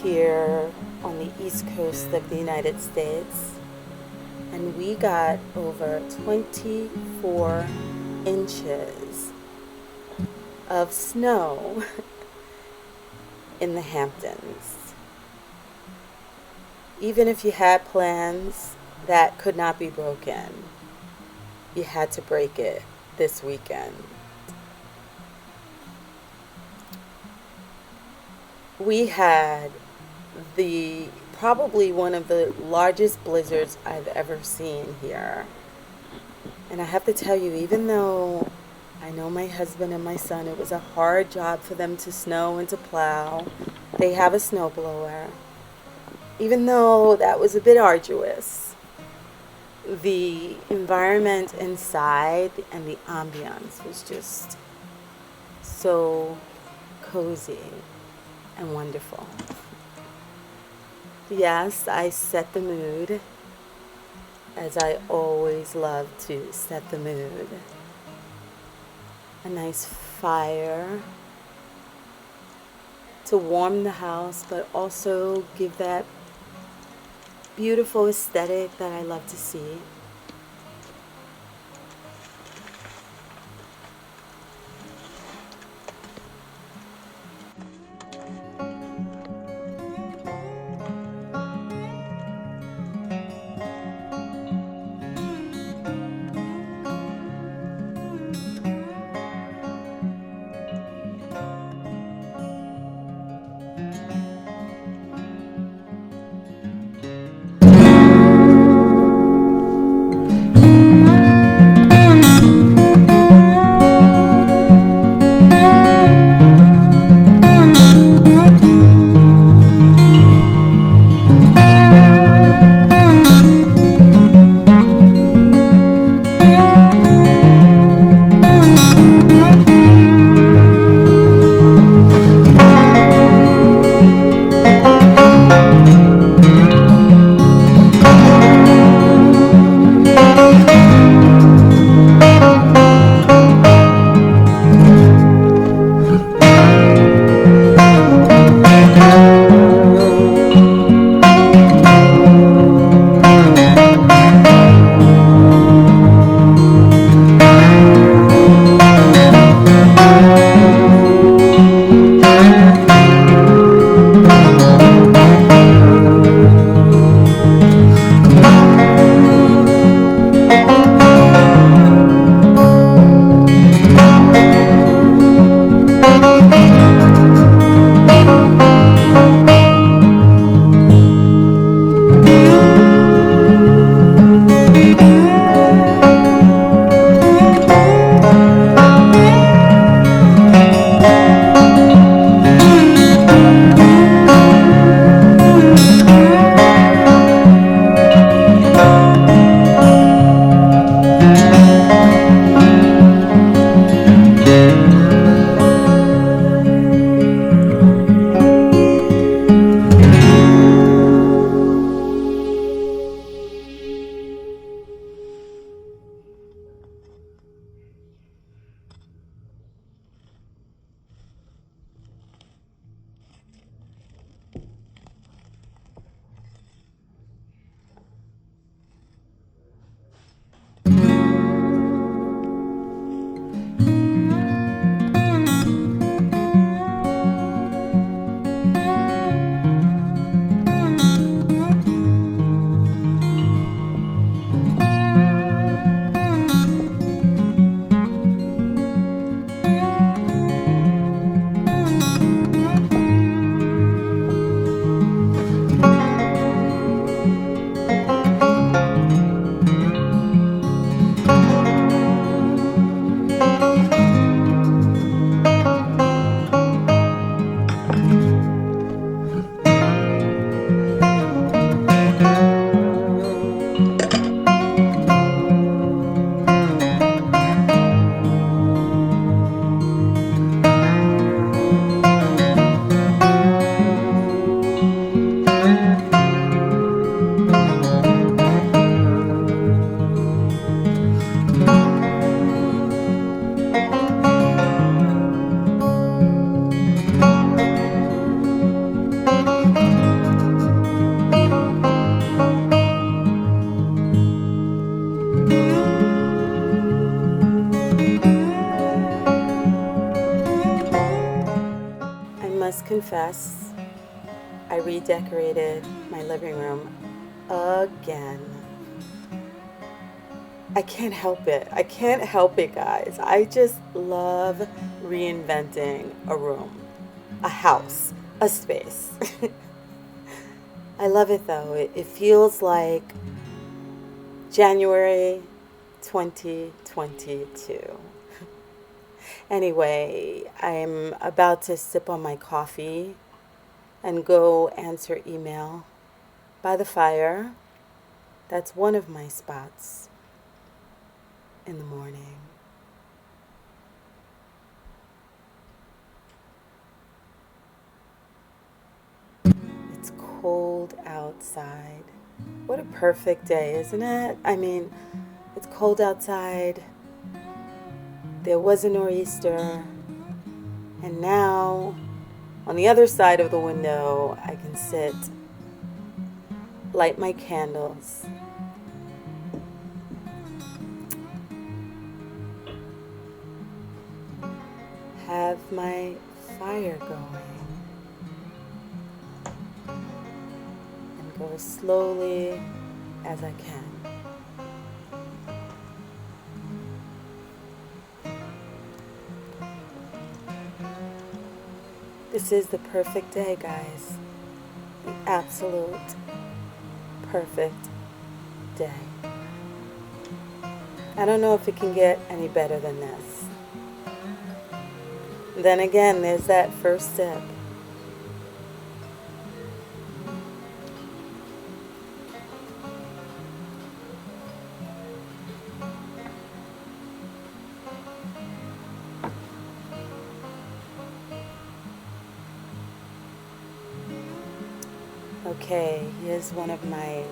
here on the east coast of the United States, and we got over 24 inches of snow in the Hamptons. Even if you had plans that could not be broken, you had to break it this weekend. We had the probably one of the largest blizzards I've ever seen here. And I have to tell you, even though I know my husband and my son, it was a hard job for them to snow and to plow. They have a snowblower. Even though that was a bit arduous, the environment inside and the ambiance was just so cozy and wonderful. Yes, I set the mood, as I always love to set the mood. A nice fire to warm the house, but also give that beautiful aesthetic that I love to see. confess, I redecorated my living room again. I can't help it. I can't help it, guys. I just love reinventing a room, a house, a space. I love it though. It feels like January 2022. Anyway, I'm about to sip on my coffee and go answer email by the fire. That's one of my spots in the morning. It's cold outside. What a perfect day, isn't it? I mean, it's cold outside. There was a nor'easter. And now, on the other side of the window, I can sit, light my candles, have my fire going, and go as slowly as I can. This is the perfect day, guys. The absolute perfect day. I don't know if it can get any better than this. Then again, there's that first sip. Okay, here's one of my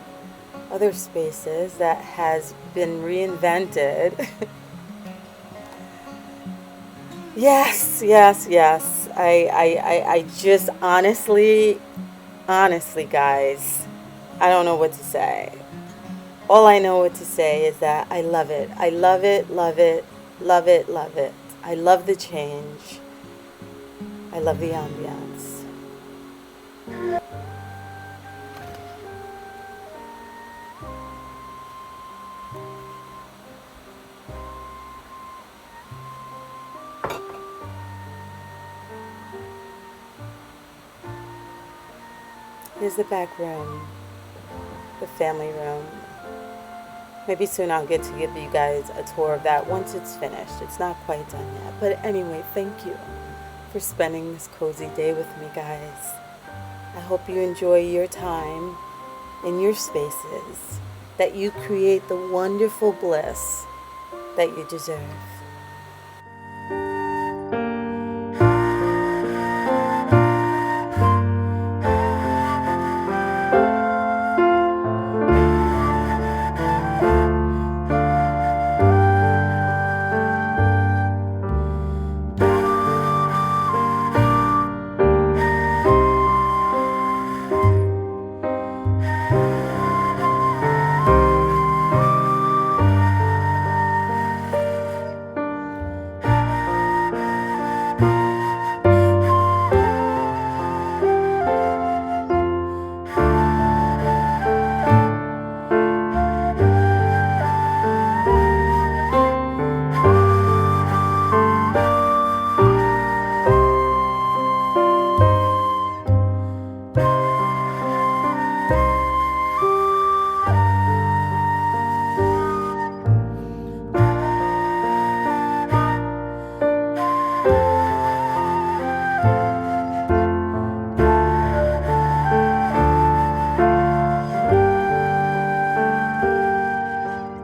other spaces that has been reinvented. Yes. I just honestly, guys, I don't know what to say. All I know what to say is that I love it. I love it, love it, love it, love it. I love the change. I love the ambiance. Here's the back room, the family room. Maybe soon I'll get to give you guys a tour of that once it's finished. It's not quite done yet. But anyway, thank you for spending this cozy day with me, guys. I hope you enjoy your time in your spaces, that you create the wonderful bliss that you deserve.